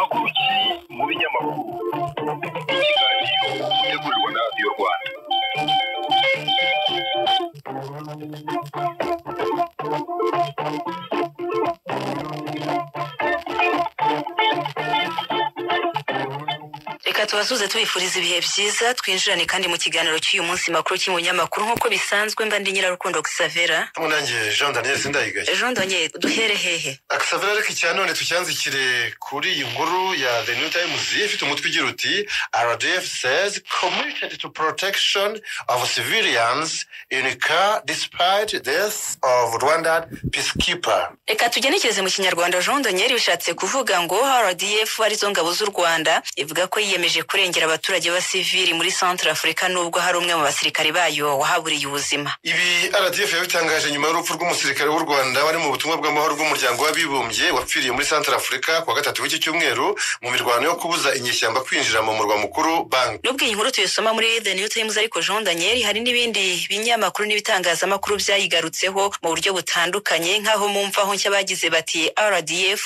amakuru mu binyamakuru ikiganiro utegurirwa na Radio Rwanda. Reka tubasuze tubifuriza ibihe byiza twinjirane kandi mu kiganiro cy'uyu munsi makuru cy'umunyamakuru nk'uko bisanzwe mba ndi Nyirarukundo Xavera. Munange Jean Daniel Sindayigaye. Jean Daniel duhere hehe? Xavera reka cyane tucyanzikire kuri iyi nkuru ya The New Times ifite umutwe ugira uti RDF says committed to protection of civilians in car despite death of Rwandan peacekeeper. Reka tugenekereze mu Kinyarwanda. Jean Daniel bishatse kuvuga ngo RDF arizo ngabo z'u Rwanda ivuga ko yiyemeje kurengera abaturage ba civili muri Centre Africa nubwo hari umwe mu basirikare bayo wahaburiye ubuzima. Ibi RDF yabitangaje nyuma y'urupfu rw'umusirikare w'u Rwanda wari mu butumwa bw'amahoro bw'umuryango w'abibumbye wapfiriye muri Centre Africa kuwa gatatu w'iki cyumweru mu mirwano yo kubuza inyeshyamba kwinjira mu murwa mukuru Bangui. Nubwo iyi nkuru tuyisoma muri The New Times ariko Jean Daniel hari n'ibindi binyamakuru n'ibitangazamakuru byayigarutseho mu buryo butandukanye nk'aho mumvaho nshya bagize bati RDF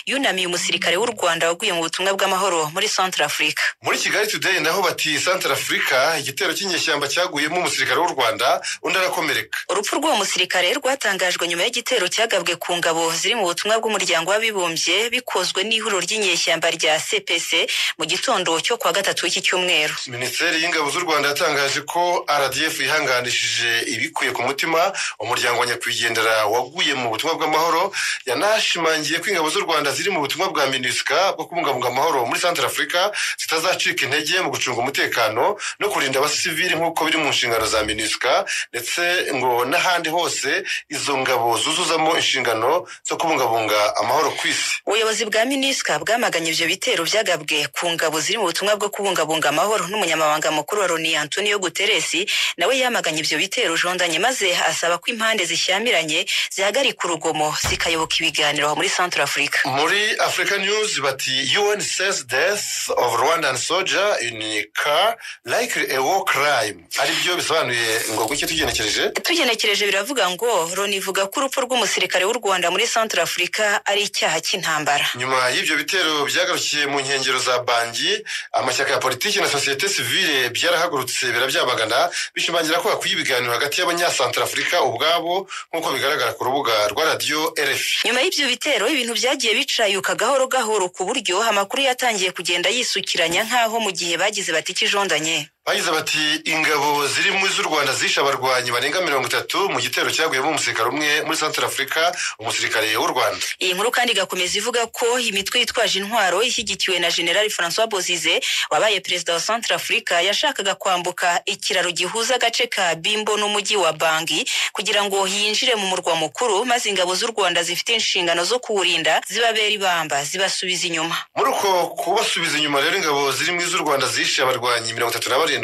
yunamiye umusirikare w'u Rwanda waguye mu butumwa bw'amahoro muri Centre Africa. Muri Kigali Today naho bati Centre Africa igitero cy'inyeshyamba cyaguyemo umusirikare w'u Rwanda undi arakomereka. Urupfu rw'uwo musirikare rwatangajwe nyuma y'igitero cyagabwe ku ngabo ziri mu butumwa bw'umuryango w'abibumbye bikozwe n'ihuriro ry'inyeshyamba rya CPC mu gitondo cyo kuwa gatatu w'iki cyumweru. Minisiteri y'ingabo z'u Rwanda yatangaje ko RDF yihanganishije ibikuye ku mutima umuryango wa nyakwigendera waguye mu butumwa bw'amahoro, yanashimangiye ko ingabo z'u Rwanda ziri mu butumwa bwa MINUSCA bwo kubungabunga amahoro muri Centre Africa zitazacika intege mu gucunga umutekano no kurinda abasivili nk'uko biri mu nshingano za MINUSCA, ndetse ngo n'ahandi hose izo ngabo zuzuzamo inshingano zo kubungabunga amahoro ku isi. Ubuyobozi bwa MINUSCA bwamaganye ivyo bitero byagabwe ku ngabo ziri mu butumwa bwo kubungabunga amahoro, n'umunyamabanga mukuru wa Loni Antonio Guterres nawe yamaganye ivyo bitero jondanye maze asaba ko impande zishyamiranye zihagarika urugomo zikayoboka ibiganiro muri Centre Africa. Muri Africa News bati UN says death of Rwandan soldier in a car likely a war crime. Ari byo bisobanuye ngo guke tugenekereje biravuga ngo Loni ivuga ko urupfu rw'umusirikare w'u Rwanda muri Centre Africa ari icyaha cy'intambara. Nyuma y'ibyo bitero byagarukiye mu nkengero za Bangui, amashyaka ya politiki na societe civile byarahagurutse birabyamagana bishimangira ko hakwiye ibiganiro hagati y'abanya-Centre Africa ubwabo nk'uko bigaragara ku rubuga rwa Radio RFI. Nyuma y'ibyo bitero ibintu byagiye bicayuka gahoro gahoro ku buryo amakuru yatangiye kugenda yisukiranya nk'aho mu gihe bagize bati kijondanye. Bagize bati ingabo ziri mu z'u Rwanda zisha abarwanyi barenga 30 mu gitero cyaguyemo umusirikare umwe muri Centre Africa, umusirikare w'u Rwanda. Iyi nkuru kandi gakomeza ivuga ko imitwe yitwaje intwaro ishyigikiwe na General François Bozize wabaye perezida wa Centre Africa yashakaga kwambuka ikiraro gihuza agace ka Bimbo n'umujyi wa Bangui kugira ngo yinjire mu murwa mukuru, maze ingabo z'u Rwanda zifite inshingano zo kuwurinda zibabera ibamba zibasubiza inyuma. Muri uko kubasubiza inyuma rero ingabo ziri mu z'u Rwanda zishe abarwanyi 32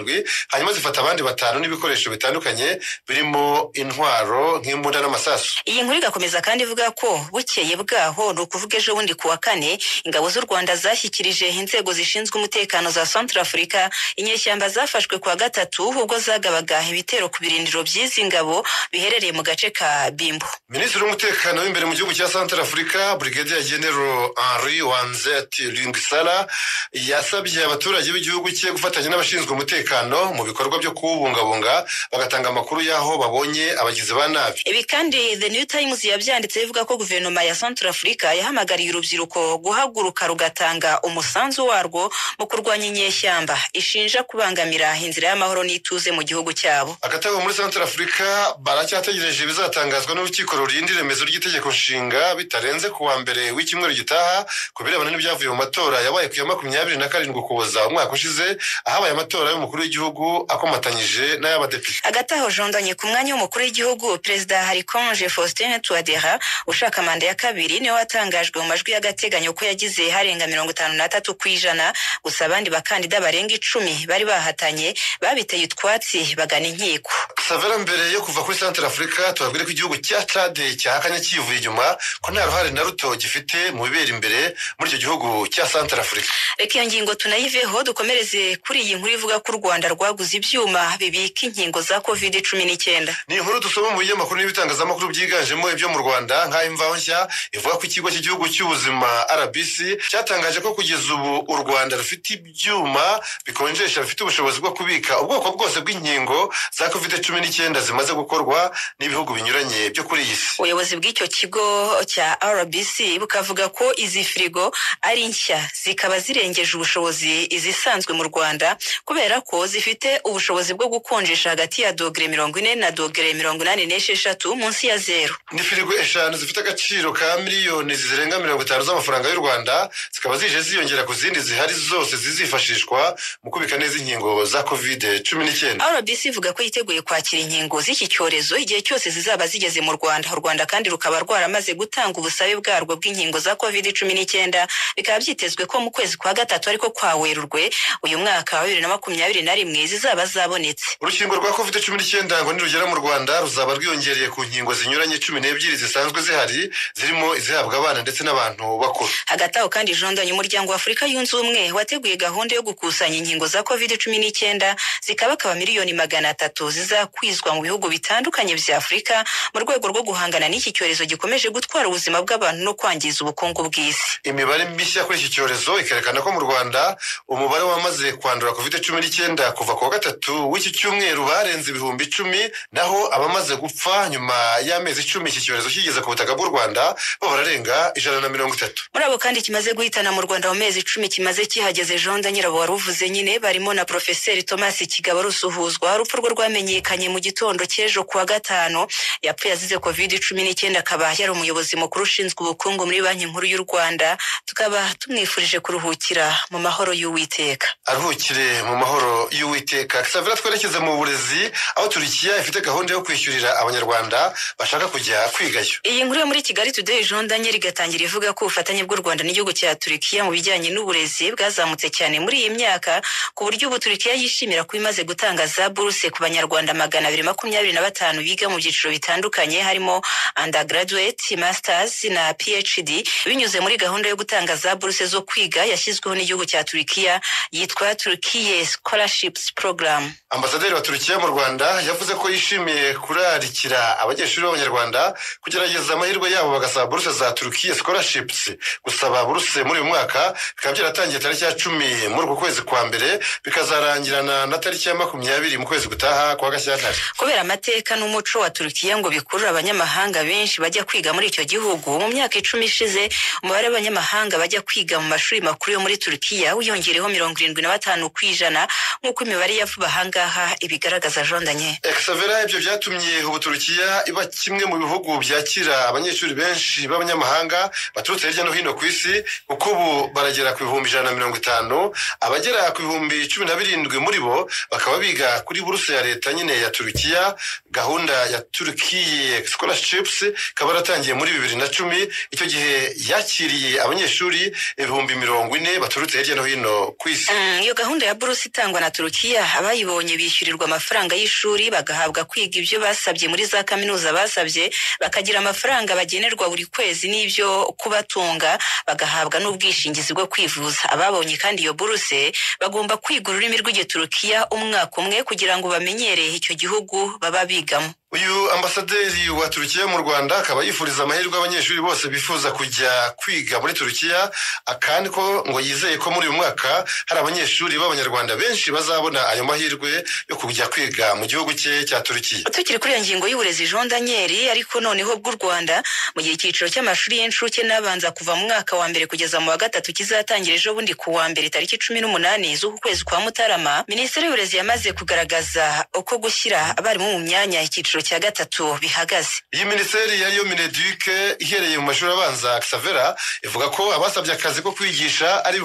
hanyuma zifata abandi 5 n'ibikoresho bitandukanye birimo intwaro nk'imbunda n'amasasu. Iyi nkuru igakomeza kandi ivuga ko bukeye bwaho no kuvuga ejo bundi kuwa kane ingabo z'u Rwanda zashyikirije inzego zishinzwe umutekano za Centre Africa inyeshyamba zafashwe kuwa gatatu ubwo zagabaga ibitero ku birindiro by'izi ngabo biherereye mu gace ka Bimbo. Minisitiri w'umutekano w'imbere mu gihugu cya Centre Africa Brigadier General Henri Wanzeti Lingisala yasabye abaturage b'igihugu cye gufatanya n'abashinzwe umutekano mu bikorwa byo kubungabunga bagatanga amakuru yaho babonye abagizi ba nabi. Ibi kandi The New Times yabyanditse ivuga ko guverinoma ya Centre Africa yahamagariye urubyiruko guhaguruka rugatanga umusanzu warwo mu kurwanya inyeshyamba ishinja kubangamira inzira y'amahoro n'ituze mu gihugu cyabo. Agatabo muri Centre Africa baracyategereje bizatangazwa n'urukiko rurinda iremezo ry'itegeko nshinga bitarenze kuwa mbere w'icyumweru gitaha kubirebana n'ibyavuye mu matora yabaye ku ya 27 Ukuboza umwaka ushize, ahabaye amatora y'umukuru w'igihugu akomatanyije n'ay'abadepite. Agataho jondanye ku mwanya w'umukuru w'igihugu Perezida Harikonje Faustin Touadera ushaka manda ya kabiri niwe watangajwe mu majwi y'agateganyo ko yagize harenga 53%, gusa abandi bakandida barenga 10 bari bahatanye babiteye utwatsi bagana inkiko. Savera mbere yo kuva kuri Centre Africa tubabwire ko igihugu cya Chad cyahakanye kivuye inyuma ko nta ruhare na ruto gifite mu bibera imbere muri icyo gihugu cya Centre Africa. Reka iyo ngingo tunayiveho dukomereze kuri iyi nkuru ivuga ko u Rwanda rwaguze ibyuma bibika inkingo za COVID-19. Ni inkuru dusoma mu binyamakuru n'ibitangazamakuru byiganjemo ibyo mu Rwanda nka Imvaho Nshya ivuga ko ikigo cy'igihugu cy'ubuzima RBC cyatangaje ko kugeza ubu u Rwanda rufite ibyuma bikonjesha bifite ubushobozi bwo kubika ubwoko bwose bw'inkingo za COVID-19 zimaze gukorwa n'ibihugu binyuranye byo kuri iyi si. Ubuyobozi bw'icyo kigo cya RBC bukavuga ko izi firigo ari nshya zikaba zirengeje ubushobozi izisanzwe mu Rwanda kubera ko zifite ubushobozi bwo gukonjesha hagati ya dogere 40 na dogere 86 munsi ya zero. Ni firigo eshanu zifite agaciro ka miliyoni zirenga 50 z'amafaranga y'u Rwanda, zikaba zije ziyongera ku zindi zihari zose zizifashishwa mu kubika neza inkingo za COVID-19. RBC ivuga ko yiteguye kwakira inkingo z'iki cyorezo igihe cyose zizaba zigeze mu Rwanda. U Rwanda kandi rukaba rwaramaze gutanga ubusabe bwarwo bw'inkingo za COVID-19, bikaba byitezwe ko mu kwezi kwa gatatu ariko kwa Werurwe uyu mwaka wa 2021 zizaba zabonetse. Urukingo rwa COVID-19 ngo nirugera mu Rwanda ruzaba rwiyongereye ku nkingo zinyuranye 12 zisanzwe zihari, zirimo izihabwa abana ndetse n'abantu bakuru. Hagati aho kandi jondanye umuryango wa Afurika yunze ubumwe wateguye gahunda yo gukusanya inkingo za COVID-19 zikaba miliyoni 300 zizakwizwa mu bihugu bitandukanye bya Afurika mu rwego rwo guhangana n'iki cyorezo gikomeje gutwara ubuzima bw'abantu no kwangiza ubukungu bw'isi. Imibare mishya kuri iki cyorezo ikerekana ko mu Rwanda umubare wamaze kwandura COVID-19 kuva ku wa gatatu w'iki cyumweru barenze ibihumbi 10, naho abamaze gupfa nyuma y'amezi 10 iki cyorezo kigeze ku butaka bw'u Rwanda bo bararenga 130. Muri abo kandi kimaze guhitana mu Rwanda mu mezi 10 kimaze kihageze Jonda nyirabo waruvuze nyine barimo na Professeur Thomas Kigabo Rusuhuzwa. Urupfu rwe rwamenyekanye mu gitondo cy'ejo kuwa gatano, yapfuye azize COVID-19, akaba yari umuyobozi mukuru ushinzwe ubukungu muri Banki Nkuru y'u Rwanda. Tukaba tumwifurije kuruhukira mu mahoro y'Uwiteka. Aruhukire mu mahoro y'Uwiteka. Xavier, twerekeze mu burezi aho Turikiya ifite gahunda yo kwishyurira abanyarwanda bashaka kujya kwigayo. Iyi nkuru yo muri Kigali Today Jonda nyeri gatangira ivuga ko ubufatanye bw'u Rwanda n'igihugu cya Turikiya mu bijyanye n'uburezi bwazamutse cyane muri iyi myaka ku buryo ubu Turikiya yishimira ko imaze gutanga za buruse ku banyarwanda 225 biga mu byiciro bitandukanye harimo undergraduate, masters na PhD binyuze muri gahunda yo gutanga za buruse zo kwiga yashyizweho n'igihugu cya Turikiya yitwa Turkiye Scholarships Program. Ambasaderi wa Turikiya mu Rwanda yavuze ko yishimiye kurarikira abanyeshuri b'abanyarwanda kugerageza amahirwe yabo bagasaba buruse za Turkiye Scholarships. Gusaba buruse muri uyu mwaka bikaba byaratangiye tariki ya 10 muri uku kwezi kwa mbere, bikazarangirana na tariki ya 20 mu kwezi gutaha kwa Gashyantare. Kubera amateka n'umuco wa Turikiya ngo bikurura abanyamahanga benshi bajya kwiga muri icyo gihugu, mu myaka 10 ishize umubare w'abanyamahanga bajya kwiga mu mashuri makuru yo muri Turikiya wiyongereho 75% nk'uko imibare yavuba ahangaha ibigaragaza Jondanye. Xavier, ibyo byatumye ubu Turikiya iba kimwe mu bihugu byakira abanyeshuri benshi b'abanyamahanga baturutse hirya no hino ku isi, kuko ubu baragera ku 150, abagera ku 17 muri bo bakaba biga kuri buruse ya leta nyine ya Turikiya. Gahunda ya Turkiye Scholarships ikaba yaratangiye muri 2010, icyo gihe yakiriye abanyeshuri 40,000 baturutse hirya no hino ku isi. Iyo gahunda ya buruse itangwa na Turikiya, abayibonye bishyurirwa amafaranga y'ishuri bagahabwa kwiga ibyo basabye muri za kaminuza basabye, bakagira amafaranga bagenerwa buri kwezi n'ibyo kubatunga, bagahabwa n'ubwishingizi bwo kwivuza. Ababonye kandi iyo buruse bagomba kwiga ururimi rw'Igiturukiya umwaka umwe kugira ngo bamenyereye icyo gihugu baba bigamo. Uyu ambasaderi wa Turikiya mu Rwanda akaba yifuriza amahirwe abanyeshuri bose bifuza kujya kwiga muri Turikiya, akandi ko ngo yizeye ko muri uyu mwaka hari abanyeshuri b'abanyarwanda benshi bazabona ayo mahirwe yo kujya kwiga mu gihugu cye cya Turikiya. Tukiri kuri iyo ngingo y'uburezi Jondanyeri, ariko noneho bw'u Rwanda mu gihe cyiciro cy'amashuri y'incuke n'abanza kuva mu mwaka wa mbere kugeza mu wa gatatu kizatangira ejo bundi ku wa mbere tariki 18 z'uku kwezi kwa Mutarama, Minisiteri y'Uburezi yamaze kugaragaza uko gushyira abarimu mu myanya icyiciro cya gatatu bihagaze. Iyi minisiteri yariyo Mineduc ihereye mu mashuri abanza Xavera ivuga ko abasabye akazi ko kwigisha ari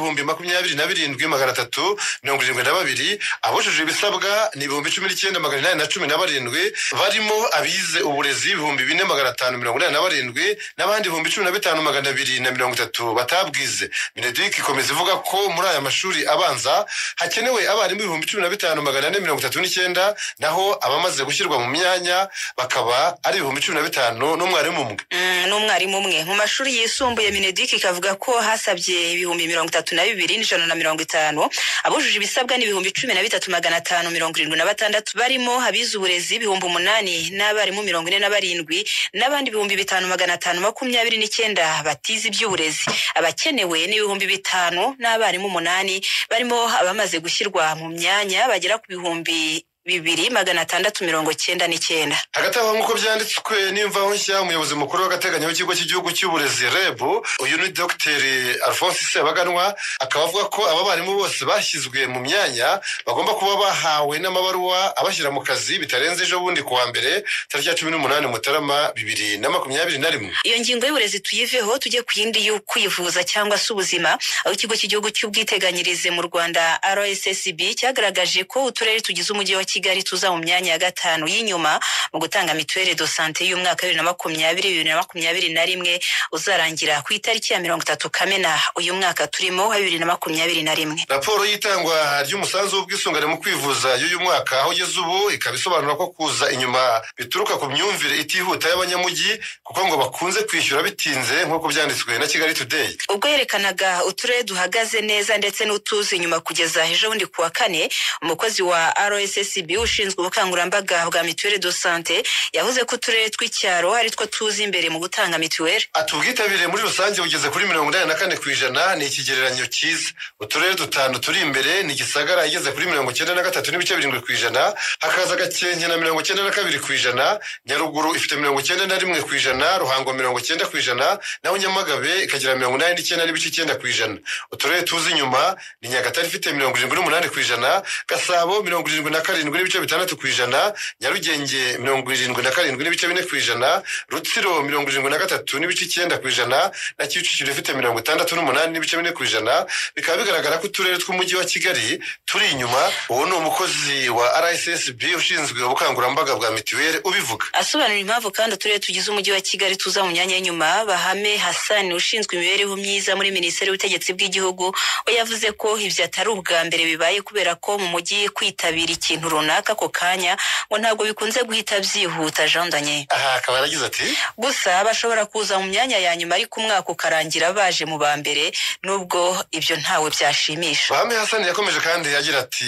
27,372, abujuje ibisabwa ni 19,817, barimo abize uburezi 4,587 n'abandi 15,230 batabwize. Mineduc ikomeza ivuga ko muri aya mashuri abanza hakenewe abarimu 15,439, naho abamaze gushyirwa mu myanya nibura bakaba ari 15,000 n'umwarimu umwe. N'umwarimu umwe. Mu mashuri yisumbuye Mineduc ikavuga ko hasabye 32,150 abujuje ibisabwa ni 13,576 barimo abize uburezi 8,000 n'abarimu 47 n'abandi 5,529 batize iby'uburezi. Abakenewe ni 5,000 n'abarimu 8 barimo abamaze gushyirwa mu myanya bagera ku 2,699. Hagati aho nk'uko byanditswe n'imvaho nshya umuyobozi mukuru w'agateganyo w'ikigo cy'igihugu cy'uburezi REB uyu ni Dr Alphonse Sebaganwa akaba avuga ko aba barimu bose bashyizwe mu myanya bagomba kuba bahawe n'amabaruwa abashyira mu kazi bitarenze ejo bundi kuwa mbere tariki ya 18 Mutarama 2021. Iyo ngingo y'uburezi tuyiveho tujye ku yindi yo kwivuza cyangwa se ubuzima aho ikigo cy'igihugu cy'ubwiteganyirize mu Rwanda RSSB cyagaragaje ko uturere tugize umujyi wa Kigali tuza mu myanya ya 5 y'inyuma mu gutanga mituelle de santé y'umwaka 2020-2021 uzarangira ku itariki ya 30 Kamena uyu mwaka turimo 2021. Raporo y'itangwa ry'umusanzu w'ubwisungane mu kwivuza y'uyu mwaka aho ugeze ubu ikabisobanura ko kuza inyuma bituruka ku myumvire itihuta y'abanyamujyi kuko ngo bakunze kwishyura bitinze nk'uko byanditswe na Kigali Today. Ubwo yerekanaga uturere duhagaze neza ndetse n'utuzi inyuma kugeza ejo bundi kuwa 4 umukozi wa RSSB ushinzwe ubukangurambaga bwa mituelle de santé yavuze ko uturere tw'icyaro ari two tuzi imbere mu gutanga mituelle. Atubwitabire muri rusange ugeze kuri 84% ni ikigereranyo cyiza. Uturere 5 turi imbere ni Gisagara igeze kuri 93.7%, hakaza Gakenke na 92%, Nyaruguru ifite 91%, Ruhango 90%, naho Nyamagabe ikagira 89.9%. Uturere tuzi inyuma ni Nyagatare ifite 78%, Gasabo 77.6%, Nyarugenge 77.4%, Rutsiro 73.9% na Kicukiro ifite 68.4%. Bikaba bigaragara ko uturere tw'umujyi wa Kigali turi inyuma. Uwo ni umukozi wa RSSB ushinzwe ubukangurambaga bwa mituelle ubivuga. Asobanura impamvu kandi uturere tugize umujyi wa Kigali tuza mu myanya y'inyuma. Bahame Hassan ushinzwe imibereho myiza muri Minisiteri y'Ubutegetsi bw'Igihugu we yavuze ko ivyo atari ubwa mbere bibaye kubera ko mu mujyi kwitabira ikintu runaka ko kanya ngo ntabwo bikunze guhita byihuta. Jean Daniel akaba yaragize ati gusa bashobora kuza mu myanya ya nyuma ariko umwaka ukarangira baje mu ba mbere nubwo ibyo ntawe byashimisha. Bahame Hassan yakomeje kandi yagira ati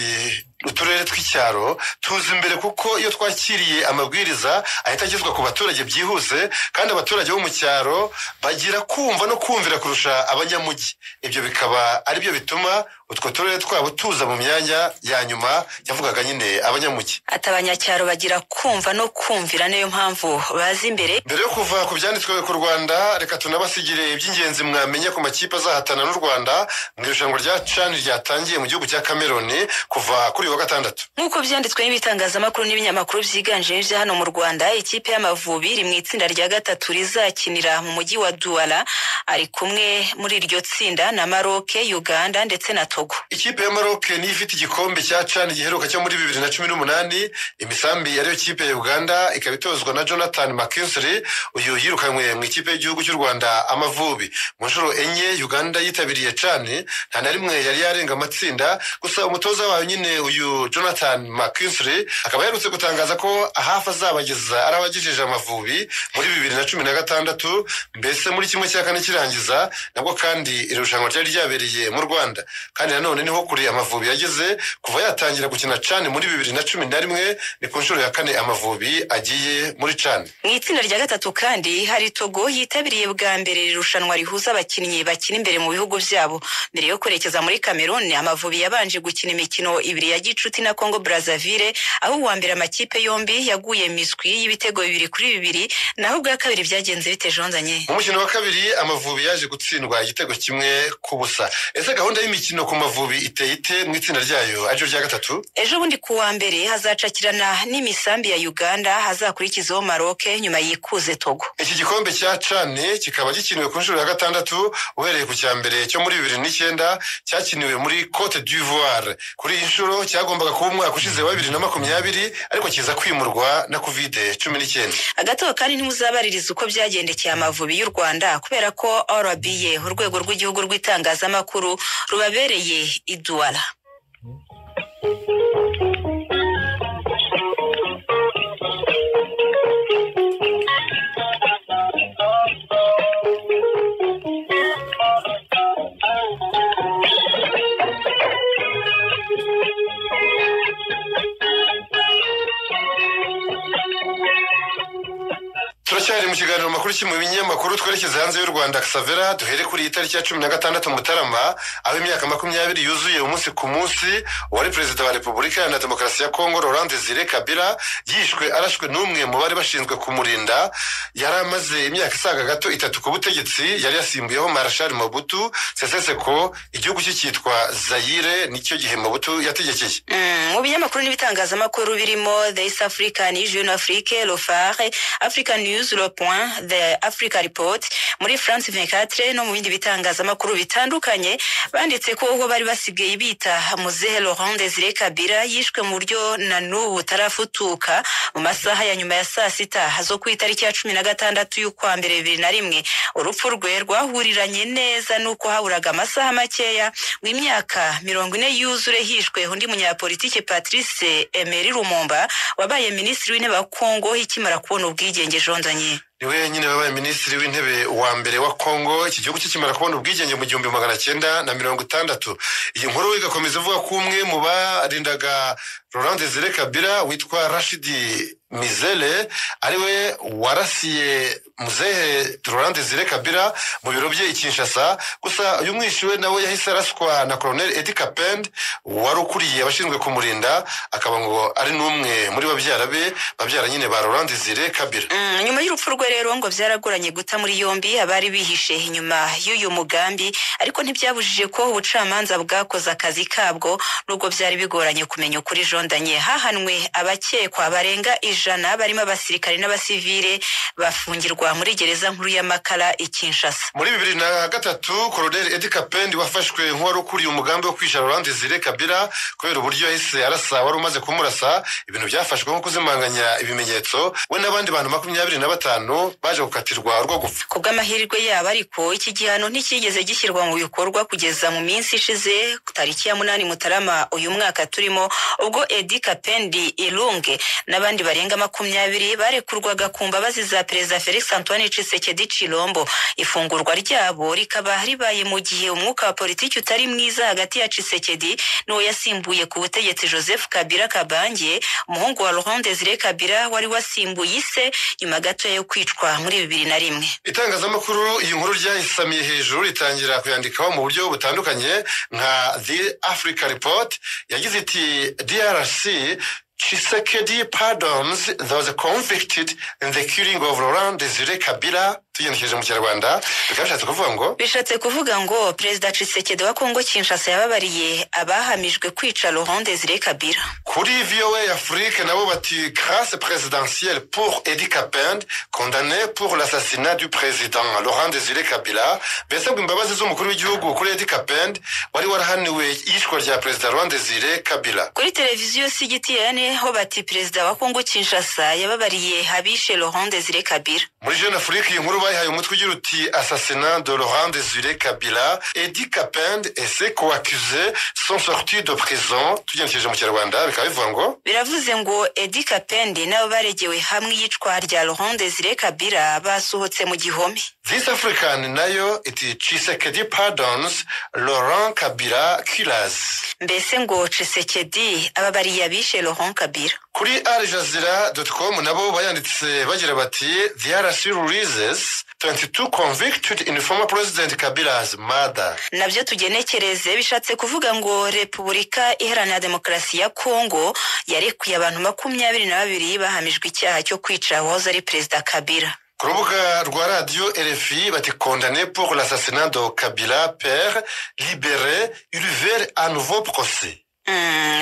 uturere tw'icyaro tuzi imbere kuko iyo twakiriye amabwiriza ahita agezwa ku baturage byihuse kandi abaturage bo mu cyaro bagira kumva no kumvira kurusha abanyamujyi. Ibyo bikaba ari byo bituma utwo turere twabo tuza mu myanya ya nyuma yavugaga nyine abanyamujyi. Atabanyacyaro bagira kumva no kumvira niyo mpamvu bazi imbere. Mbere yo kuva ku byanditswe ku Rwanda reka tunabasigire iby'ingenzi mwamenye ku makipe azahatana n'u Rwanda mu irushanwa rya CHAN ryatangiye mu gihugu cya Cameroon kuva kuri wa gatandatu. Nk'uko byanditswe n'ibitangazamakuru n'ibinyamakuru byiganje bya hano mu Rwanda, ikipe y'Amavubi iri mu itsinda rya 3 rizakinira mu mujyi wa Douala ari kumwe muri iryo tsinda na Maroc, Uganda ndetse na Togo. Ikipe ya Maroc ni ifite igikombe cya CHAN giheruka cyo muri 2018. Imisambi yariyo kipe ya Uganda ikabitozwa na Jonathan McKinstry uyu yirukanywe mu ikipe y'igihugu cy'u Rwanda Amavubi. Mu nshuro enye Uganda yitabiriye CHAN nta na rimwe yari yarenga amatsinda. Gusa umutoza wayo nyine uyu Jonathan McKinstry akaba yarutse gutangaza ko ahafa azabageza arabagejeje Amavubi muri 2016. Mbese muri kimwe cya kane kirangiza nabwo kandi irushanwa ryari ryabereye mu Rwanda. Kandi nanone niho kuri Amavubi yageze kuva yatangira gukina CHAN muri 2011. Ni ku nshuro ya 4 Amavubi agiye muri CHAN. Mu itsinda rya 3 kandi hari Togo yitabiriye bwa mbere irushanwa rihuza abakinnyi bakina imbere mu bihugu byabo. Mbere yo kwerekeza muri Cameroon, Amavubi yabanje gukina imikino 2 ya gicuti na Congo Brazzaville aho uwa mbere amakipe yombi yaguye miswi y'ibitego 2-2 naho bwa kabiri byagenze bite Jonzanye. Mu mukino wa kabiri Amavubi yaje gutsindwa igitego kimwe ku busa. Ese gahunda y'imikino ku Mavubi iteye ite mu itsinda ryayo ajo rya 3? Ejo bundi kuwa mbere hazacakirana n'imisambi ya Uganda hazakurikizaho Maroc nyuma yikuze Togo. Iki gikombe cya CHAN kikaba gikiniwe ku nshuro ya 6 uhereye ku cya mbere cyo muri 2009 cyakiniwe muri Côte d'Ivoire. Kuri iyi nshuro cyagombaga kuba umwaka ushize wa 2020 ariko kiza kwimurwa na COVID-19. Agato kandi ntimuzabaririza uko byagendekeye Amavubi y'u Rwanda kubera ko RBA urwego rw'igihugu rw'itangazamakuru rubabereye i Douala. turacyari mu kiganiro makuru mu binyamakuru twerekeza hanze y'u Rwanda Xavera duhere kuri itariki ya 16 Mutarama aho imyaka 20 yuzuye umunsi ku munsi wari perezida wa Repubulika ya Demokarasi ya Kongo Laurent Désiré Kabila yishwe arashwe n'umwe mu bari bashinzwe kumurinda. Yari amaze imyaka isaga gato 3 ku butegetsi, yari yasimbuyeho Marshal Mobutu Sese Seko. Igihugu cyitwa Zaire nicyo gihe Mobutu yategekeye. Mu binyamakuru n'ibitangazamakuru birimo The East African, Jeune Afrique, Le Phare, African News, Le Point, The Africa Report, muri France 24 no mu bindi bitangazamakuru bitandukanye banditse ko ubwo bari basigaye bita Muzehe Laurent Désiré Kabila yishwe mu buryo na n'ubu tarafutuka mu masaha ya nyuma ya saa sita zo ku itariki ya 16 y'ukwa mbere 2001. Urupfu rwe rwahuriranye neza nuko haburaga amasaha makeya w'imyaka 40 yuzure hishwe undi munyapolitike Patrice Emery Lumumba wabaye minisitiri w'intebe wa Kongo ikimara kubona ubwigenge jondanye. Niwe nyine wabaye minisitiri w'intebe wa mbere wa Kongo, iki gihugu kikimara kubona ubwigenge mu 1960. Iyi nkuru igakomeza ivuga ko umwe mu barindaga Laurent Désiré Kabila witwa Rashidi Mizele ariwe warasiye Muzehe Laurent Désiré Kabila mu biro bye i Kinshasa. Gusa uyu mwishiwe nawe yahise araswa na Colonel Edi Kapend wari ukuriye abashinzwe kumurinda, akaba ngo ari n'umwe muri babyara nyine ba Laurent Désiré Kabila. Nyuma y'urupfu rwe rero ngo byaragoranye guta muri yombi abari bihishe inyuma y'uyu mugambi, ariko ntibyabujije ko ubucamanza bwakoze akazi kabwo nubwo byari bigoranye kumenya ukuri jondanye. Hahanwe abakekwa barenga 100 barimo abasirikare n'abasivile bafungirwa muri gereza nkuru ya Makala i Kinshasa. Muri 2003 Colonel Edi Kapend wafashwe nk'uwari ukuriye umugambi wo kwisha Laurent Désiré Kabila kubera uburyo yahise arasa wari umaze kumurasa. Ibintu byafashwe nko kuzimanganya ibimenyetso. We n'abandi bantu 25 baje gukatirwa urwo gupfa. Kubw'amahirwe yabo ariko iki gihano ntikigeze gishyirwa mu bikorwa kugeza mu minsi ishize tariki ya 8 Mutarama uyu mwaka turimo, ubwo Edi Kapendi Ilunge n'abandi barenga 20 barekurwaga ku mbabazi za Perezida Felix Antoine Tshisekedi Chilombo. Ifungurwa ryabo rikaba ribaye mu gihe umwuka wa politiki utari mwiza hagati ya Tshisekedi n'uwo yasimbuye ku butegetsi Joseph Kabila Kabange, umuhungu wa Laurent Désiré Kabila wari wasimbuye ise nyuma gato yo kwicwa muri 2001. Itangazamakuru iyi nkuru ryayisamiye hejuru ritangira kuyandikaho mu buryo butandukanye nka The Africa Report yagize iti DRC Tshisekedi pardons those convicted in the killing of Laurent Désiré Kabila. Tugenekereje mu Kinyarwanda bishatse kuvuga ngo Perezida Tshisekedi wa Kongo Kinshasa yababariye abahamijwe kwica Laurent Désiré Kabila. Kuri VOA Afrique nabo bati grâce présidentielle pour Edi Kapend condamné pour l'assassinat du président Laurent Désiré Kabila. Bese imbabazi z'umukuru w'igihugu kuri Edi Kapend wari warahaniwe yishwa rya Perezida Laurent Désiré Kabila. Kuri televiziyo CGTN ho bati Perezida wa Kongo Kinshasa yababariye habishe Laurent Désiré Kabila. Muri Jeune Afrique iyi nkuru bayihaye umutwe ugira uti assassinat de Laurent Désiré Kabila. Edi Kapend et ses co-accusés sont sortis de prison. Tugenekereje mu Kinyarwanda bikaba bivuga ngo biravuze ngo Edi Kapend nabo baregewe hamwe yicwa rya Laurent Désiré Kabila basohotse mu gihome. This African nayo iti Tshisekedi pardons Laurent Kabila killers. Mbese ngo Tshisekedi ababariye abishe Laurent Kabila. Kuri aljazeera.com nabo bayanditse bagira bati DRC releases 22 convicted in former President Kabila's murder. Nabyo tugenekereze bishatse kuvuga ngo Repubulika Iharanira Demokarasi ya Kongo yarekuye abantu 22 bahamijwe icyaha cyo kwica uwahoze ari Perezida Kabila. Ku rubuga rwa radio RFI bati condamné pour l'assassinat de Kabila père libéré il ouvert un nouveau procès.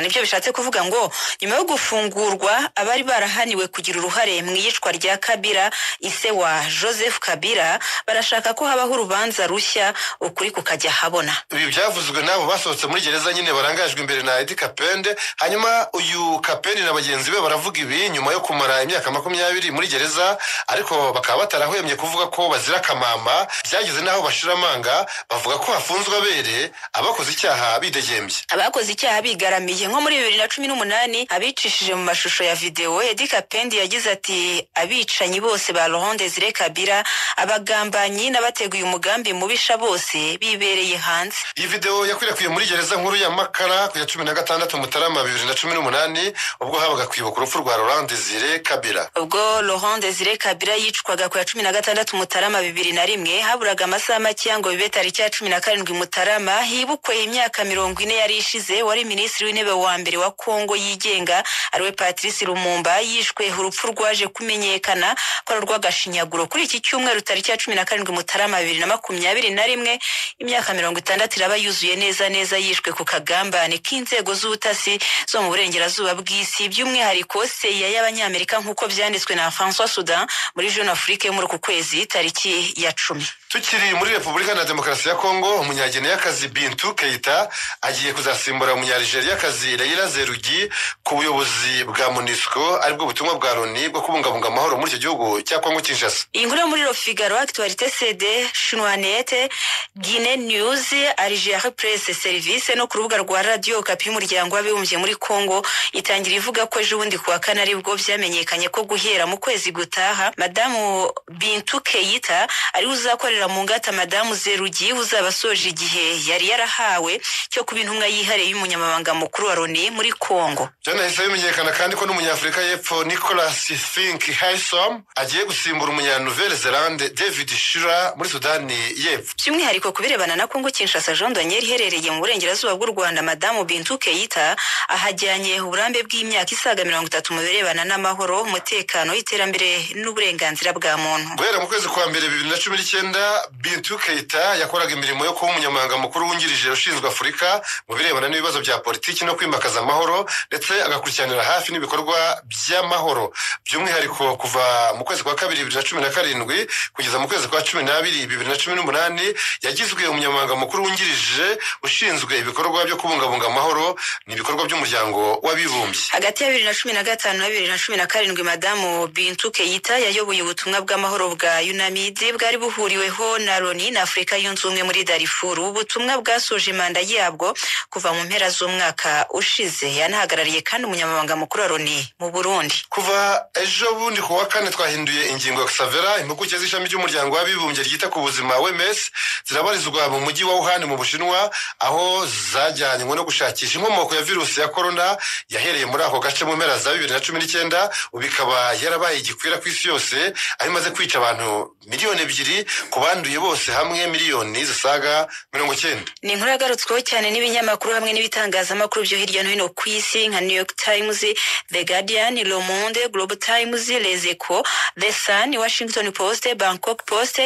Nibyo bishatse kuvuga ngo nyuma yo gufungurwa abari barahaniwe kugira uruhare mu yicwa rya Kabila ise wa Joseph Kabila barashaka ko habaho urubanza rushya ukuri kukajya habona. Ibi byavuzwe nabo basohotse muri gereza nyine barangajwe imbere na Edi Kapende. Hanyuma uyu Kapende na bagenzi be baravuga ibi nyuma yo kumara imyaka 20 muri gereza, ariko bakaba batarahwemye kuvuga ko bazira kamama. Byageze naho bashiramanga bavuga ko hafunzwe abere abakoze icyaha bidegembye. Abakoze icyaha yigaramiye. Nko muri 2018 abicishije mu mashusho ya video, Eddy Kapendi yagize ati abicanyi bose ba Laurent Désiré Kabila, abagambanyi n'abateguye umugambi mubisha bose bibereye hanze. Iyi video yakwirakwiye muri gereza nkuru ya Makara ku ya 16 Mutarama 2018 ubwo habaga kwibuka urupfu rwa Laurent Désiré Kabila. Ubwo Laurent Désiré Kabila yicwaga ku ya 16 Mutarama 2001, haburaga amasaha make ngo bibe tariki ya 17 Mutarama hibukwe imyaka 40 yari ishize wari minisitiri w'intebe wa mbere wa Kongo yigenga ariwe Patrice Lumumba yishwe. Urupfu rwaje kumenyekana ko rwagashinyaguro kuri iki cyumweru tariki ya 17 Mutarama 2021, imyaka 60 iraba yuzuye neza yishwe ku kagambane k'inzego z'ubutasi zo mu burengerazuba bw'isi, by'umwihariko CIA y'Abanyamerika nk'uko byanditswe na François Soudan muri Jeune Afrique muri ku kwezi tariki ya 10. Tukiri muri Repubulika na Demokarasi ya Kongo, umunyageneyakazi Bintou Keita agiye kuzasimbura umunyarigeriyakazi Leila Zerugi ku buyobozi bwa MONUSCO aribwo butumwa bwa Loni bwo kubungabunga amahoro muri icyo gihugu cya Kongo Kinshasa. Iyi nkuru muri Le Figaro, Actualité CD, Chinois.net, Guinée News, Algérie Presse Service no ku rubuga rwa Radio Okapi y'umuryango w'abibumbye muri Kongo itangira ivuga ko ejo bundi kuwa kane aribwo byamenyekanye ko guhera mu kwezi gutaha Madamu Bintou Keita ari uzakorera mu ngata Madamu Zerugi uzabasoje igihe yari yarahawe cyo kuba intumwa yihariye y'umunyamabanga mukuru wa Loni muri Kongo. Byanahise bimenyekana kandi ko n'umunyafrika y'Epfo Nicolas Fink Haysom agiye gusimbura umunya-Nouvelle-Zélande David Shira muri Sudani y'Epfo. By'umwihariko kubirebana na Kongo Kinshasa, Jean Daniel iherereye mu burengerazuba bw'u Rwanda, Madamu Bintou Keita ahajyanye uburambe bw'imyaka isaga 30 mu birebana n'amahoro, umutekano, iterambere n'uburenganzira bwa muntu. Guhera mu kwezi kwa mbere 2019 Bintou Keita yakoraga imirimo yo kuba umunyamabanga mukuru wungirije ushinzwe Afurika mu birebana n'ibibazo bya politiki no kwimakaza amahoro, ndetse agakurikiranira hafi n'ibikorwa by'amahoro. By'umwihariko kuva mu kwezi kwa kabiri 2017 kugeza mu kwezi kwa 12 2018 yagizwe umunyamabanga mukuru wungirije ushinzwe ibikorwa byo kubungabunga amahoro n'ibikorwa by'umuryango w'abibumbye. Hagati ya 2015 na 2017 Madamu Bintou Keita yayoboye ubutumwa bw'amahoro bwa UNAMID bwari buhuriweho na Loni na Afrika yunze ubumwe muri Darfur. Ubutumwa bwasoje manda yabwo kuva mu mpera z'umwaka ushize. Yanahagarariye kandi umunyamabanga mukuru wa Loni mu Burundi. Kuva ejo bundi kuwa kane twahinduye ingingo ya Xavera, impuguke z'ishami ry'umuryango w'abibumbye ryita ku buzima OMS zirabarizwa mu mujyi wa Wuhan mu Bushinwa, aho zajyanywe no gushakisha inkomoko ya virusi ya corona yahereye muri ako gace mu mpera za 2019 ubikaba yarabaye igikwira ku isi yose, aho imaze kwica abantu miliyoni 2 ku banduye bose hamwe miliyoni zisaga 90. Ni inkuru yagarutsweho cyane n'ibinyamakuru hamwe n'ibitangazamakuru byo hirya no hino ku isi nka New York Times, The Guardian, Le Monde, Global Times, Les Echos, The Sun, Washington Post, Bangkok Post,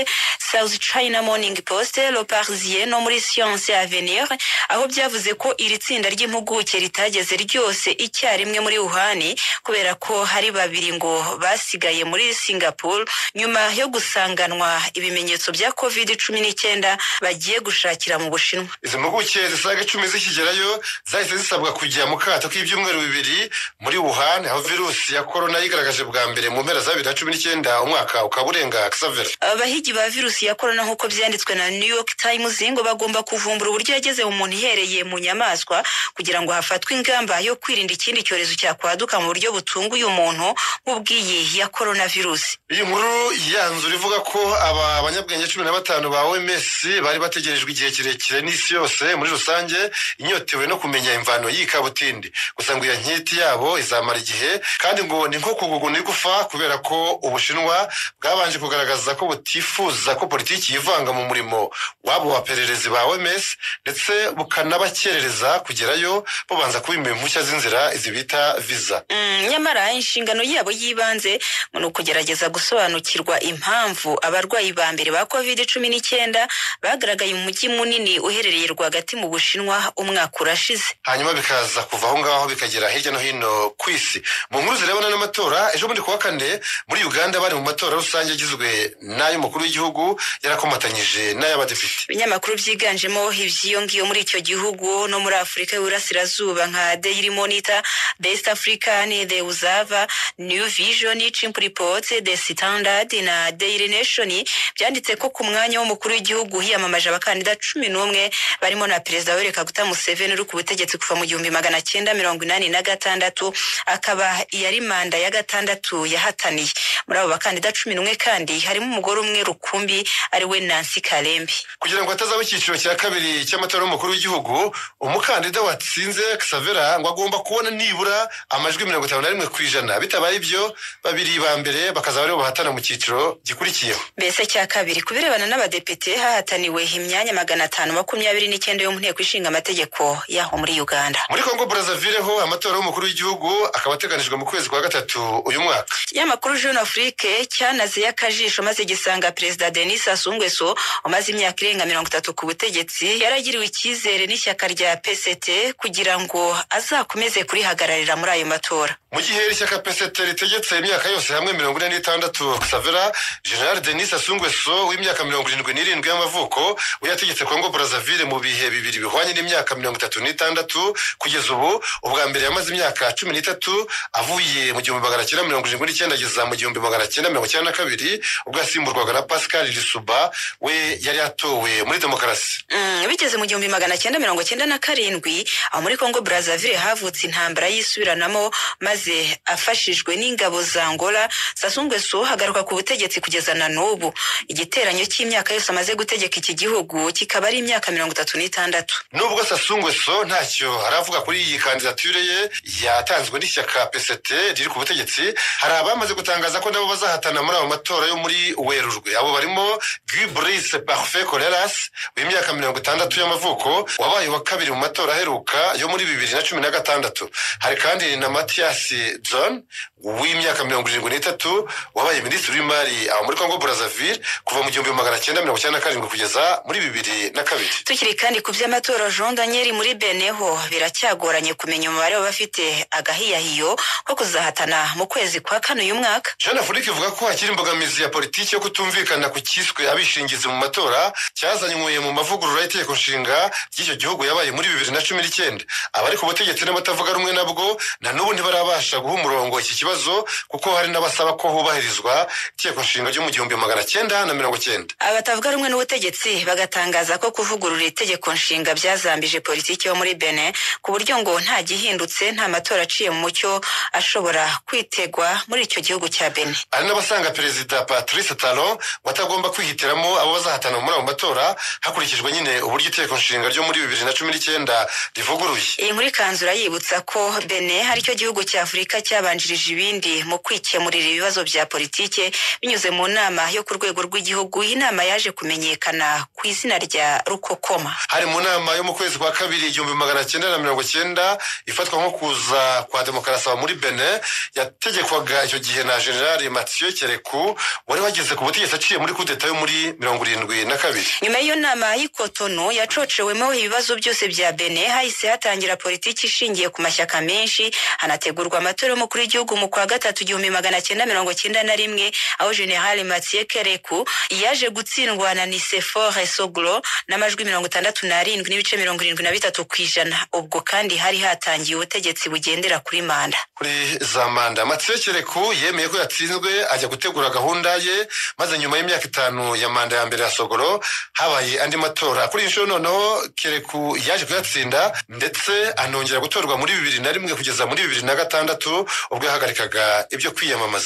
South China Morning Post, Le Parisien no muri Science Avenir, aho byavuze ko iri tsinda ry'impuguke ritageze ryose icyarimwe muri Wuhan kubera ko hari babiri ngo basigaye muri Singapore nyuma yo gusanganwa ibimenyetso bya COVID-19 bagiye gushakira mu Bushinwa. Izi mpuguke zisaga 10 zikigerayo zahise zisabwa kujya mu kato k'ibyumweru 2 muri Wuhan, aho virusi ya corona yigaragaje bwa mbere mu mpera za 2019 umwaka ukaburenga Xavera. Abahigi ba virusi ya corona nk'uko byanditswe na New York Times ngo bagomba kuvumbura uburyo yageze mu muntu ihereye mu nyamaswa kugira ngo hafatwe ingamba yo kwirinda ikindi cyorezo cyakwaduka mu buryo butunguye umuntu nk'ubwiyi ya coronavirus. Iyi nkuru yanzura ivuga ko aba banyabwenge 15 ba OMS bari bategerejwe igihe kirekire n'isi yose muri rusange inyotewe no kumenya imvano y'ikabutindi. Gusa ngo iyo nkiti yabo izamara igihe, kandi ngo ni nko kuguguna igufa kubera ko Ubushinwa bwabanje kugaragaza ko butifuza ko politiki yivanga mu murimo wabo wapererezi ba OMS, ndetse bukanabakerereza kugerayo babanza kubimba impushya z'inzira izibita visa. Nyamara inshingano yabo yibanze no kugerageza gusobanukirwa impamvu abarwayi ba mbere ba COVID-19 bagaragaye mu mujyi munini uherereye rwagati mu Bushinwa umwaka urashize, hanyuma bikaza kuva aho ngaho bikagera hirya no hino ku isi. Mu nkuru zirebana n'amatora, ejo bundi kuwa kane muri Uganda bari mu matora rusange agizwe n'ay'umukuru w'igihugu yarakomatanyije n'ay'abadepite. Ibinyamakuru byiganjemo ivyiyongiyo muri icyo gihugu no muri Afrika y'Uburasirazuba nka Daily Monitor, The East African, The Observer, New Vision, Chimp Report, The Standard na Daily Nation byanditse ko ku mwanya w'umukuru w'igihugu hiyamamaje abakandida 11 barimo na Perezida Yoweri Kaguta Museveni uri ku butegetsi butegetsi kuva mu 1986 akaba yari manda ya gatandatu yahataniye. Muri abo bakandida 11 kandi harimo umugore umwe rukumbi ari we Nancy Kalembe. Kugira ngo atazaba icyiciro cya kabiri cy'amatora y'umukuru w'igihugu, umukandida watsinze Xavera ngo agomba kubona nibura amajwi 51%. Bitabaye ibyo babiri ba mbere bakazaba ari bahatana mu cyiciro gikurikiyeho. Mbese cya kabiri kubirebana n'abadepite hahataniwe imyanya 529 yo mu nteko ishinga amategeko yaho muri Uganda. Muri Congo Brazzaville ho amatora y'umukuru w'igihugu akaba ateganijwe mu kwezi kwa gatatu uyu mwaka. Yamakuru Jeune Afrique cyanaze yakajisho maze gisanga President Denis Sassou Nguesso umaze imyaka irenga 30 ku butegetsi yaragiriwe icyizere n'ishyaka rya PCT kugira ngo azakomeze kurihagararira muri ayo matora. Mu gihe ishyaka PCT ritegetse imyaka yose hamwe 46, Xavera General Denis Sassou Nguesso w'imyaka 77 y'amavuko uyategetse Congo Brazzaville mu bihe bibiri bihwanye n'imyaka 36 kugeza ubu. Ubwa mbere yamaze imyaka 13 avuye mu 1979 ageza mu 1992 ubwo asimburwaga na Pascal Lissouba we yari yatowe muri demokarasi. Bigeze mu 1997 aho muri Congo Brazzaville havutse intambara yisubiranamo maze afashijwe n'ingabo za Angola. Sassou Nguesso hagaruka ku butegetsi kugeza na n'ubu. Igiteranyo cy'imyaka yose amaze gutegeka iki gihugu kikaba ari imyaka 36. Nubwo Sassou Nguesso ntacyo aravuga kuri iyi kandidature ye yatanzwe n'ishyaka PCT riri ku butegetsi, hari abamaze gutangaza ko nabo bazahatana muri abo matora yo muri Werurwe. Abo barimo Guy Brice Parfait Coleras w'imyaka 60 y'amavuko wabaye wa kabiri mu matora aheruka yo muri 2016. Hari kandi na Mathias John w'imyaka 73 wabaye minisitiri w'imari aho muri Congo Brazzaville kuva mu 1997 kugeza muri 2002. Tukiri kandi ku by'amatora Jean Daniel muri Benin ho biracyagoranye kumenya umubare w'abafite agahiyahiyo ko kuzahatana mu kwezi kwa kane uyu mwaka. Jeune Afrique ivuga ko hakiri imbogamizi ya politiki yo kutumvikana ku kiswe abishingizi mu matora cyazanywe mu mavugurura y'Itegeko Nshinga ry'icyo gihugu yabaye muri 2019. Abari ku butegetsi n'abatavuga rumwe nabwo na n'ubu ntibarabasha guha umurongo iki kibazo kuko hari n'abasaba ko hubahirizwa Itegeko Nshinga ryo mu 1990. Abatavuga rumwe n'ubutegetsi bagatangaza ko kuvugurura Itegeko Nshinga byazambije politiki yo muri Benin ku buryo ngo nta gihindutse nta matora aciye mu mucyo ashobora kwitegwa muri icyo gihugu cya Benin. Ari n'abasanga Perezida Patrice Talon watagomba kwihitiramo abo bazahatana muri abo matora hakurikijwe nyine uburyo Itegeko Nshinga ryo muri 2019 rivuguruye. Iyi nkuru ikanzura yibutsa ko Benin hari cyo gihugu cya Afurika cyabanjirije ibindi mu kwikemurira ibibazo bya politike binyuze mu nama yo ku rwego rw'igihugu. Inama yaje kumenyekana ku izina rya Rukokoma. Hari mu nama yo mu kwezi kwa kabiri 1990 ifatwa nko kuza kwa demokarasi muri Benin yategekwaga icyo gihe na General Mathieu Kerekou wari wageze ku butegetsi aciye muri coup d'etat yo muri 72. Nyuma y'iyo nama y'Ikotonou yacocewemo ibibazo byose bya Benin hahise hatangira politiki ishingiye ku mashyaka menshi, hanategurwa amatora y'umukuru w'igihugu mu kwa gatatu 1991 aho General Mathieu Kerekou yaje gutsindwa na Nicéphore Soglo n'amajwi 67.73%. Ubwo kandi hari hatangiye ubutegetsi bugendera kuri manda. Kuri za manda Mathieu Kerekou yemeye ko yatsinzwe ajya gutegura gahunda ye, maze nyuma y'imyaka 5 ya manda ya mbere ya Soglo habaye andi matora. Kuri inshuro noneho Kerekou yaje kuyatsinda ndetse anongera gutorwa muri 2001 kugeza muri 2006 ubwo yahagarikaga ibyo kwiyamamaza.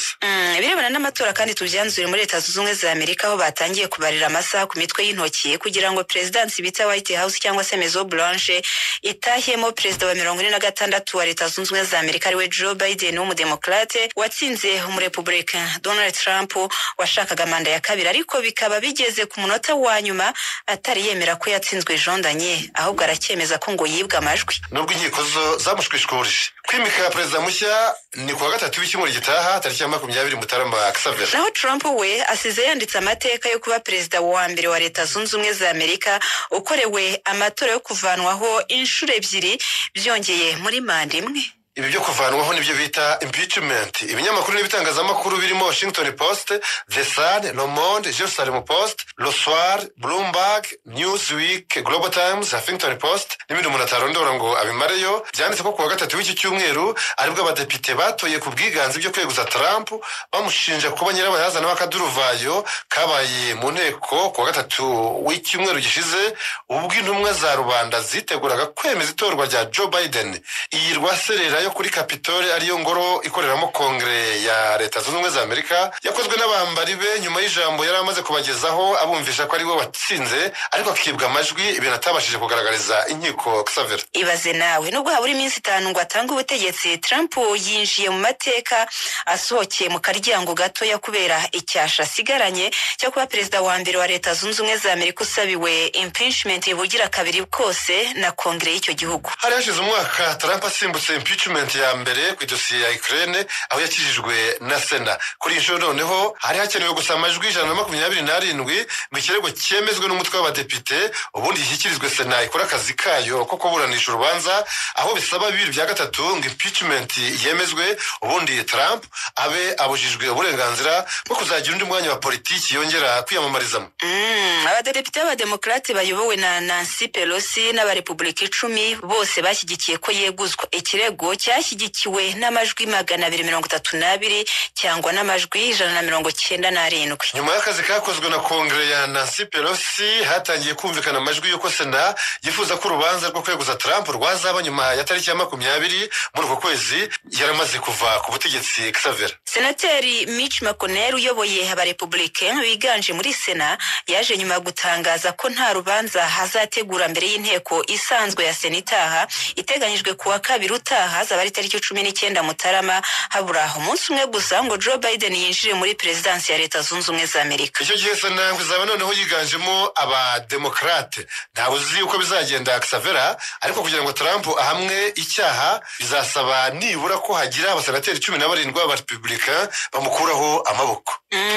Birebana n'amatora kandi tubyanzure muri Leta Zunze Ubumwe za Amerika aho batangiye kubarira amasaha ku mitwe y'intoki kugira ngo President bita White House cyangwa se Maison Blanche itahemo Perezida wa 46 wa Leta Zunze Ubumwe za Amerika ariwe Joe Biden w'umudemokrate watsinze umurepublicain Donald Trump washakaga manda ya kabiri, ariko bikaba bigeze ku munota wa nyuma atari yemera ko yatsinzwe Jean Daniel ahubwo aracyemeza ko ngo yibwa amajwi. Nubwo inkiko zo zamushwishkurije kwimika perezida mushya ni kuwa gatatu w'icyumweru gitaha tariki ya 20 Mutarama Xavera. Naho Trump we asize yanditse amateka yo kuba perezida wa mbere wa Leta Zunze Ubumwe za Amerika ukorewe amatora yo kuvanwaho inshuro ebyiri byongeye muri manda imwe. ibi byo kuvanwaho nibyo bita impeachment. Ibinyamakuru n'ibitangazamakuru birimo Washington Post, The Sun, Le Monde, Jerusalem Post, Le Soir, Bloomberg, Newsweek, Global Times, Huffington Post n'ibindi umuntu atarondora ngo abimareyo byanditse ko kuwa gatatu w'iki cyumweru aribwo abadepite batoye ku bwiganze byo kweguza Trump bamushinja kuba nyirabayazana w'akaduruvayo kabaye mu nteko kuwa gatatu w'icyumweru gishize ubwo intumwa za rubanda ziteguraga kwemeza itorwa rya Joe Biden. Iyi rwaserera yo kuri Capitol ariyo ngoro ikoreramo kongere ya Leta Zunze Ubumwe za Amerika yakozwe n'abambari be nyuma y'ijambo yari amaze kubagezaho abumvisha ko ari we watsinze ariko akibwa amajwi ibintu atabashije kugaragariza inkiko. Xavier, ibaze nawe nubwo habura iminsi 5 ngo atange ubutegetsi, Trump yinjiye mu mateka asohokeye mu karyango gatoya kubera icyasha asigaranye cyo kuba perezida wa mbere wa Leta Zunze Ubumwe za Amerika usabiwe impeachment bugira kabiri kose na kongere y'icyo gihugu. Hari hashize umwaka Trump asimbutse impeachment ya mbere ku idosiye ya Ukraine aho yakijijwe na Sena. Kuri inshuro noneho hari hakenewe gusa amajwi 127 ngo ikirego cyemezwe n'umutwe w'abadepite ubundi ishyikirizwe Sena ikora akazi kayo ko kuburanisha urubanza aho bisaba 2/3 ngo impeachment yemezwe ubundi Trump abe abujijwe uburenganzira bwo kuzagira undi mwanya wa politiki yongera kwiyamamarizamo. Abadepite b'abademokrate bayobowe na Nancy Pelosi n'abarepublika 10 bose bashyigikiye ko yeguzwa. Ikirego cyashyigikiwe n'amajwi 232 cyangwa n'amajwi 197. Nyuma y'akazi kakozwe na kongere ya Nancy Pelosi hatangiye kumvikana amajwi y'uko Sena yifuza ko urubanza rwo kweguza Trump rwazaba nyuma ya tariki ya 20 muri uko kwezi yaramaze kuva ku butegetsi. Xavier, Senateri Mitch McConnell uyoboye abarepublika biganje muri Sena yaje nyuma gutangaza ko nta rubanza hazategura mbere y'inteko isanzwe ya Senitaha iteganyijwe kuwa kabiri utaha azaba ari tariki 19 Mutarama habura umunsi umwe gusa ngo Joe Biden yinjire muri presidency ya Leta Zunze Ubumwe za Amerika. Icyo gihe Sena izaba noneho yiganjemo abademokrate. Ntawe uzi uko bizagenda Xavier, ariko kugira ngo Trump ahamwe icyaha bizasaba nibura ko hagira abasenateri 17 b'abarepublika bamukuraho amaboko.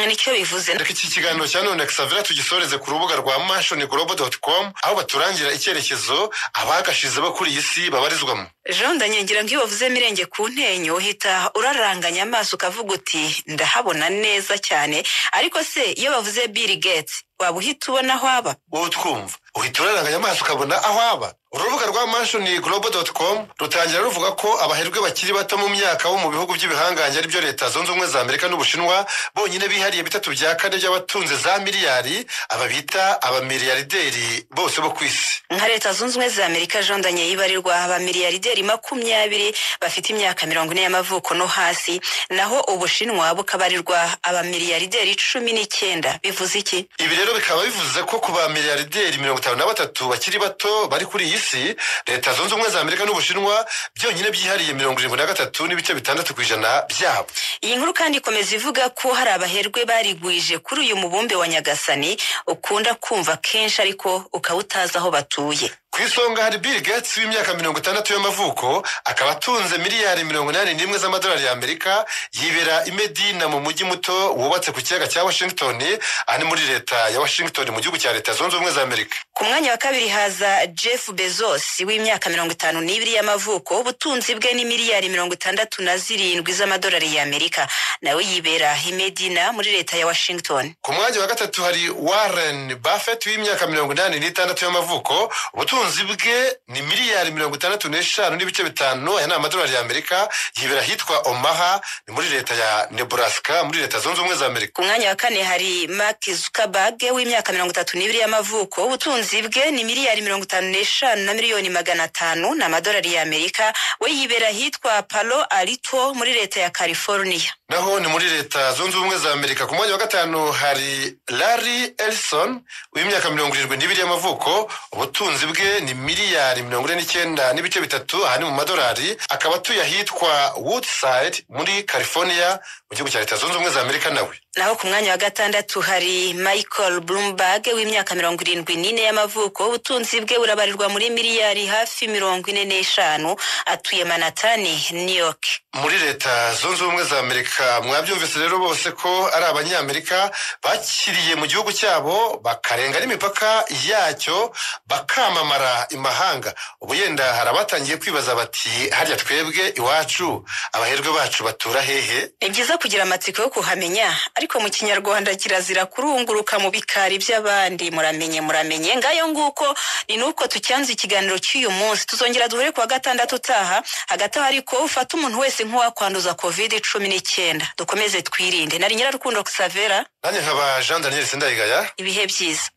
Nicyo bivuze. Reka iki kiganiro cya none Xavier tugisoreze ku rubuga rwa mansionglobal.com aho baturangira icyerekezo abagashize bakuri iyi si babarizwamo. Jean Danyengira ngo bavuze mirenge ku ntenyo uhita uraranganya amaso ukavuga uti ndahabona neza cyane, ariko se iyo bavuze Bill Gates waba uhita ubona aho aba? Wowe twumva uhita uraranganya amaso ukabona aho aba. Urubuga rwa mansionglobal.com rutangira ruvuga ko abaherwe bakiri bato mu myaka bo mu bihugu by'ibihanganye ari byo Leta Zunze Ubumwe za Amerika n'Ubushinwa bonyine bihariye 3/4 by'abatunze za miliyari ababita abamiliyarderi bose bo kwisi. Nka Leta Zunze Ubumwe za Amerika Jean Daniel yibarirwa abamiliyarderi 20 bafite imyaka 40 y'amavuko no hasi, naho Ubushinwa bukabarirwa abamiliyarderi 19. Bivuze iki? Ibi rero bikaba bivuze ko ku bamiliyarderi 53 bakiri bato bari kuri iyi si Leta Zunze Ubumwe za Amerika n'Ubushinwa byonyine byihariye 73% byabo. Iyi nkuru kandi ikomeza ivuga ko hari abaherwe barigwije kuri uyu mubumbe wa Nyagasani ukunda kumva kenshi ariko ukawutaza aho batuye. Ku isonga hari Bill Gates w'imyaka 60 y'amavuko akaba atunze miliyari 81 z'amadolari ya Amerika, yibera i Medina mu mujyi muto wubatse ku kiyaga cya Washington ani muri leta ya Washington mu gihugu cya Leta Zunze Ubumwe za Amerika. Ku mwanya wa kabiri haza Jeff Bezos w'imyaka 52 y'amavuko, ubutunzi bwe ni miliyari 67 z'amadolari ya Amerika, nawe yibera i Medina muri leta ya Washington. Ku mwanya wa gatatu hari Warren Buffett w'imyaka 86 y'amavuko, ubutunzi bwe ni miliyari 65 aya ni amadolari ya Amerika, yibera hitwa Omaha ni muri leta ya Nebraska muri Leta Zunze Ubumwe za Amerika. Ku mwanya wa kane hari Mark Zuckerberg w'imyaka 32 y'amavuko, ubutunzi bwe ni miliyari 55 na miliyoni 500 n'amadolari ya Amerika, we yibera hitwa Palo Alto muri leta ya California. Naho ni muri Leta Zunze Ubumwe za Amerika. Ku mwanya wa gatanu hari Larry Ellison w'imyaka 72 y'amavuko, ubutunzi bwe ni miliyari 49.3 aha ni mu madolari, akaba atuye ahitwa Woodside muri California mu gihugu cya Leta Zunze Ubumwe za Amerika nawe. Naho ku mwanya wa gatandatu hari Michael Bloomberg w'imyaka 74 y'amavuko, ubutunzi bwe burabarirwa muri miliyari hafi 45, atuye Manhattan, New York. Muri Leta Zunze Ubumwe za Amerika mwabyumvise rero bose ko ari abanyamerika bakiriye mu gihugu cyabo bakarenga n'imipaka yacyo bakamamara imahanga. Ubu yenda harabatangiye kwibaza bati harya twebwe iwacu abaherwe bacu batura hehe? Ni byiza kugira amatsiko yo kuhamenya, ariko mu Kinyarwanda kirazira kurunguruka mu bikari by'abandi. Muramenye ngayo nguko ni nuko tucyanze ikiganiro cy'uyu munsi. Tuzongera duhure ku wa gatandatu utaha. Hagati ariko ufata umuntu wese nk'uwakwanduza COVID-19 dukomeze twirinde. Nari Nyirarukundo Xavera, nanjye nkaba Jean Daniel Sindayigaya. Ibihe byiza.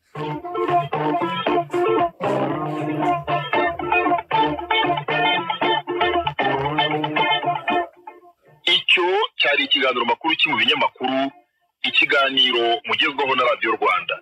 Icyo cyari ikiganiro makuru mu binyamakuru, ikiganiro mugezweho na Radio Rwanda.